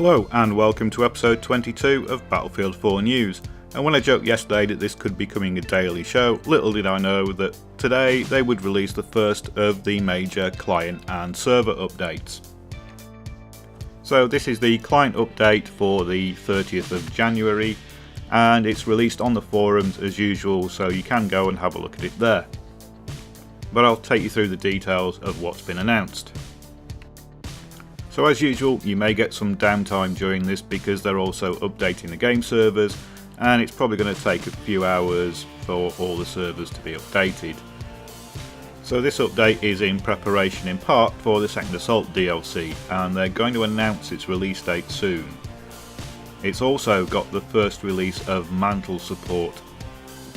Hello and welcome to episode 22 of Battlefield 4 News. And when I joked yesterday that this could be becoming a daily show, little did I know that today they would release the first of the major client and server updates. So this is the client update for the 30th of January and it's released on the forums as usual, so you can go and have a look at it there. But I'll take you through the details of what's been announced. So as usual, you may get some downtime during this because they're also updating the game servers and it's probably going to take a few hours for all the servers to be updated. So this update is in preparation in part for the Second Assault DLC and they're going to announce its release date soon. It's also got the first release of Mantle support,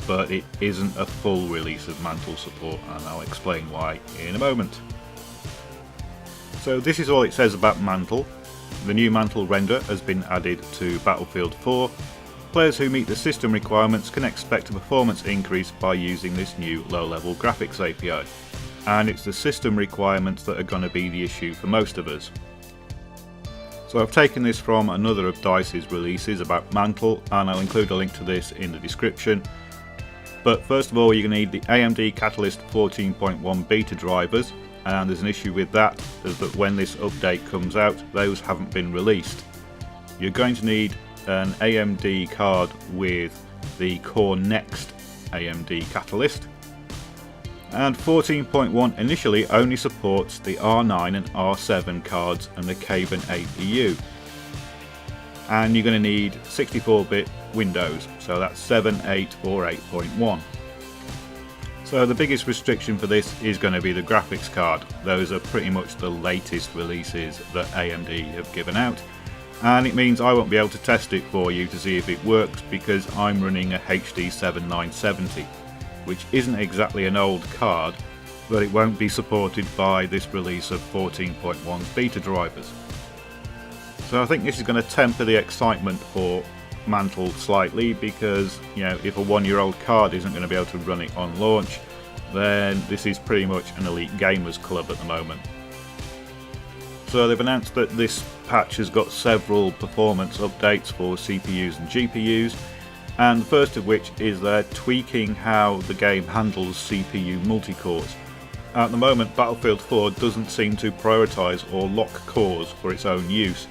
but it isn't a full release of Mantle support and I'll explain why in a moment. So this is all it says about Mantle. The new Mantle render has been added to Battlefield 4. Players who meet the system requirements can expect a performance increase by using this new low-level graphics API. And it's the system requirements that are going to be the issue for most of us. So I've taken this from another of DICE's releases about Mantle and I'll include a link to this in the description. But first of all, you're going to need the AMD Catalyst 14.1 beta drivers. And there's an issue with that, is that when this update comes out, those haven't been released. You're going to need an AMD card with the Core Next AMD Catalyst. And 14.1 initially only supports the R9 and R7 cards and the Caben APU. And you're going to need 64-bit Windows, so that's 7, 8 or 8.1. So the biggest restriction for this is going to be the graphics card. Those are pretty much the latest releases that AMD have given out. And it means I won't be able to test it for you to see if it works because I'm running a HD 7970, which isn't exactly an old card, but it won't be supported by this release of 14.1 beta drivers. So I think this is going to temper the excitement for Mantle slightly because, you know, if a 1-year-old card isn't going to be able to run it on launch, then this is pretty much an elite gamers club at the moment. So they've announced that this patch has got several performance updates for CPUs and GPUs, and the first of which is they're tweaking how the game handles CPU multi-cores. At the moment, Battlefield 4 doesn't seem to prioritise or lock cores for its own use,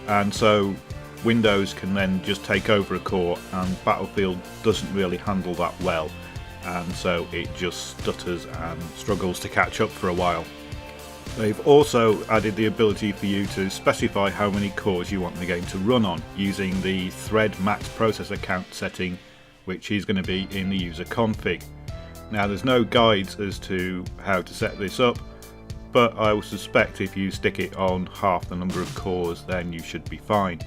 and so Windows can then just take over a core and Battlefield doesn't really handle that well, and so it just stutters and struggles to catch up for a while. They've also added the ability for you to specify how many cores you want the game to run on using the thread max processor count setting, which is going to be in the user config. Now there's no guides as to how to set this up, but I would suspect if you stick it on half the number of cores then you should be fine.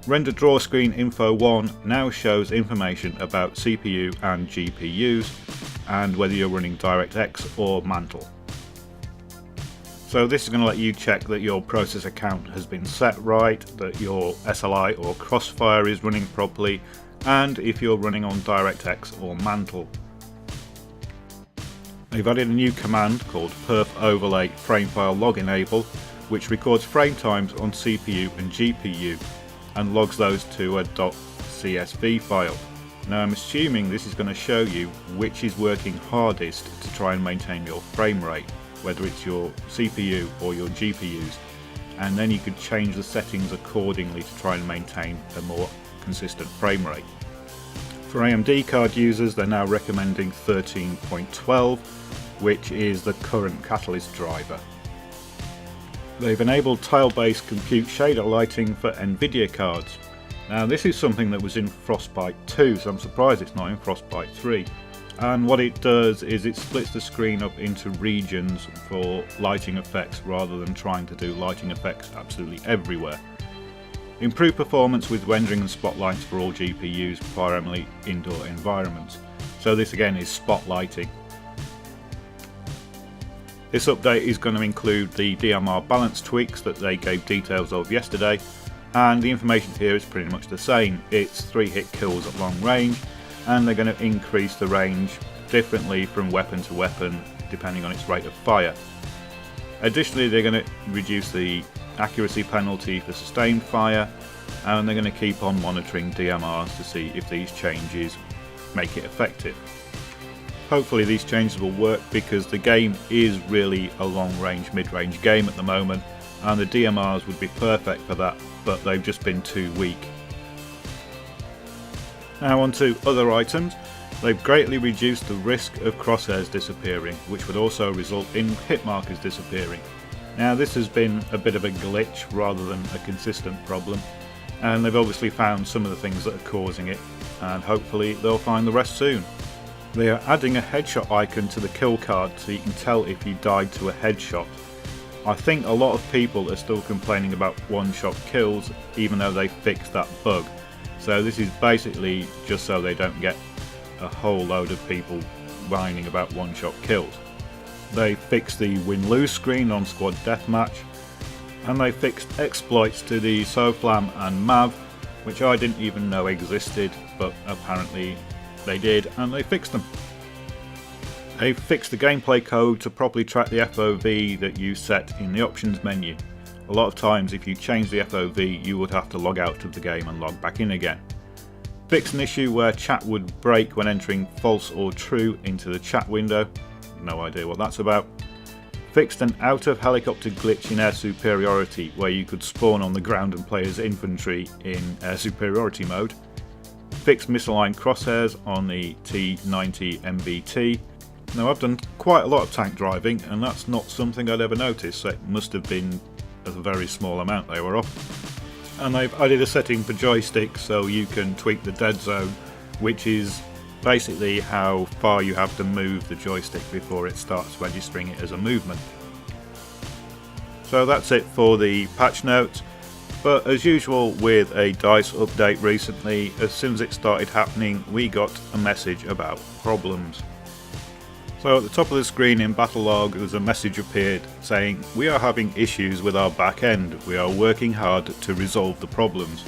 Render Draw Screen Info 1 now shows information about CPU and GPUs and whether you're running DirectX or Mantle. So this is going to let you check that your processor count has been set right, that your SLI or Crossfire is running properly, and if you're running on DirectX or Mantle. They've added a new command called perf overlay framefile log enable, which records frame times on CPU and GPU and logs those to a .csv file. Now I'm assuming this is going to show you which is working hardest to try and maintain your frame rate, whether it's your CPU or your GPUs, and then you could change the settings accordingly to try and maintain a more consistent frame rate. For AMD card users, they're now recommending 13.12, which is the current Catalyst driver. They've enabled tile-based compute shader lighting for Nvidia cards. Now this is something that was in Frostbite 2, so I'm surprised it's not in Frostbite 3. And what it does is it splits the screen up into regions for lighting effects rather than trying to do lighting effects absolutely everywhere. Improved performance with rendering and spotlights for all GPUs, primarily indoor environments. So this again is spotlighting. This update is going to include the DMR balance tweaks that they gave details of yesterday, and the information here is pretty much the same. It's 3-hit kills at long range, and they're going to increase the range differently from weapon to weapon depending on its rate of fire. Additionally, they're going to reduce the accuracy penalty for sustained fire, and they're going to keep on monitoring DMRs to see if these changes make it effective. Hopefully these changes will work, because the game is really a long-range, mid-range game at the moment, and the DMRs would be perfect for that, but they've just been too weak. Now on to other items. They've greatly reduced the risk of crosshairs disappearing, which would also result in hit markers disappearing. Now this has been a bit of a glitch rather than a consistent problem, and they've obviously found some of the things that are causing it, and hopefully they'll find the rest soon. They are adding a headshot icon to the kill card so you can tell if you died to a headshot. I think a lot of people are still complaining about one-shot kills even though they fixed that bug. So this is basically just so they don't get a whole load of people whining about one-shot kills. They fixed the win-lose screen on squad deathmatch, and they fixed exploits to the SOFLAM and MAV, which I didn't even know existed, but apparently they did, and they fixed them. They fixed the gameplay code to properly track the FOV that you set in the options menu. A lot of times if you change the FOV you would have to log out of the game and log back in again. Fixed an issue where chat would break when entering false or true into the chat window. No idea what that's about. Fixed an out of helicopter glitch in air superiority where you could spawn on the ground and play as infantry in air superiority mode. Fixed misaligned crosshairs on the T90 MBT. Now I've done quite a lot of tank driving and that's not something I'd ever noticed, so it must have been a very small amount they were off. And they've added a setting for joystick so you can tweak the dead zone, which is basically how far you have to move the joystick before it starts registering it as a movement. So that's it for the patch notes. But as usual with a DICE update recently, as soon as it started happening we got a message about problems. So at the top of the screen in battle log there's a message appeared saying, "We are having issues with our back end, we are working hard to resolve the problems."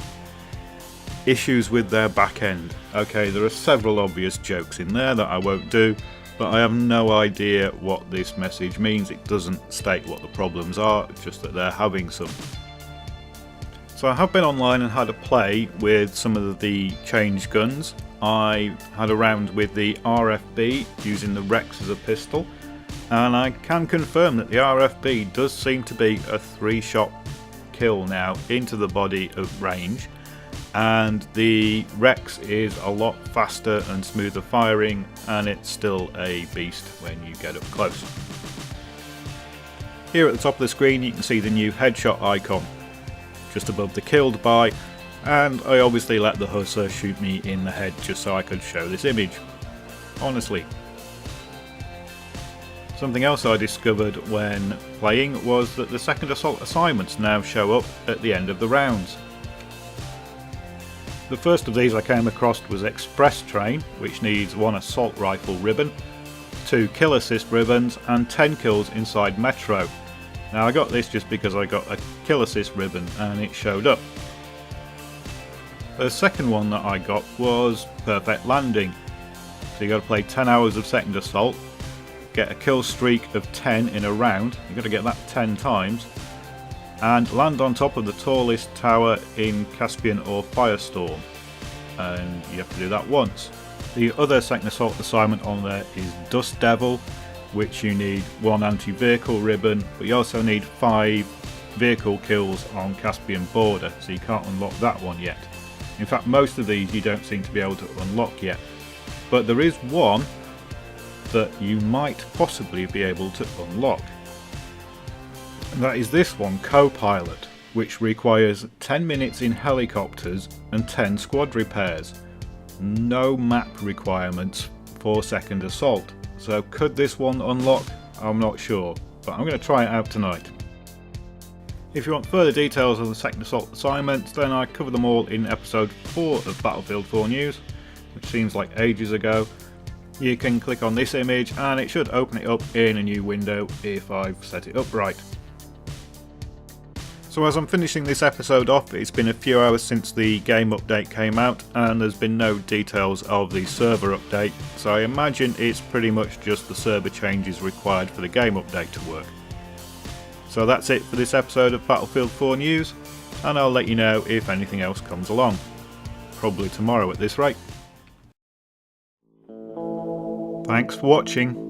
Issues with their back end. Okay, there are several obvious jokes in there that I won't do, but I have no idea what this message means. It doesn't state what the problems are, just that they're having some. So I have been online and had a play with some of the changed guns. I had a round with the RFB using the Rex as a pistol, and I can confirm that the RFB does seem to be a 3-shot kill now into the body of range, and the Rex is a lot faster and smoother firing, and it's still a beast when you get up close. Here at the top of the screen you can see the new headshot icon just above the killed by, and I obviously let the Hussar shoot me in the head just so I could show this image. Honestly. Something else I discovered when playing was that the second assault assignments now show up at the end of the rounds. The first of these I came across was Express Train, which needs 1 assault rifle ribbon, 2 kill assist ribbons and 10 kills inside Metro. Now I got this just because I got a kill assist ribbon and it showed up. The second one that I got was Perfect Landing. So you got to play 10 hours of second assault, get a kill streak of 10 in a round, you've got to get that 10 times, and land on top of the tallest tower in Caspian or Firestorm, and you have to do that once. The other second assault assignment on there is Dust Devil, which you need 1 anti-vehicle ribbon, but you also need 5 vehicle kills on Caspian border, so you can't unlock that one yet. In fact, most of these you don't seem to be able to unlock yet, but there is one that you might possibly be able to unlock. And that is this one, Co-Pilot, which requires 10 minutes in helicopters and 10 squad repairs. No map requirements for second assault. So could this one unlock? I'm not sure, but I'm going to try it out tonight. If you want further details on the second assault assignments, then I cover them all in episode 4 of Battlefield 4 News, which seems like ages ago. You can click on this image and it should open it up in a new window if I've set it up right. So as I'm finishing this episode off, it's been a few hours since the game update came out and there's been no details of the server update, so I imagine it's pretty much just the server changes required for the game update to work. So that's it for this episode of Battlefield 4 News, and I'll let you know if anything else comes along. Probably tomorrow at this rate. Thanks for watching.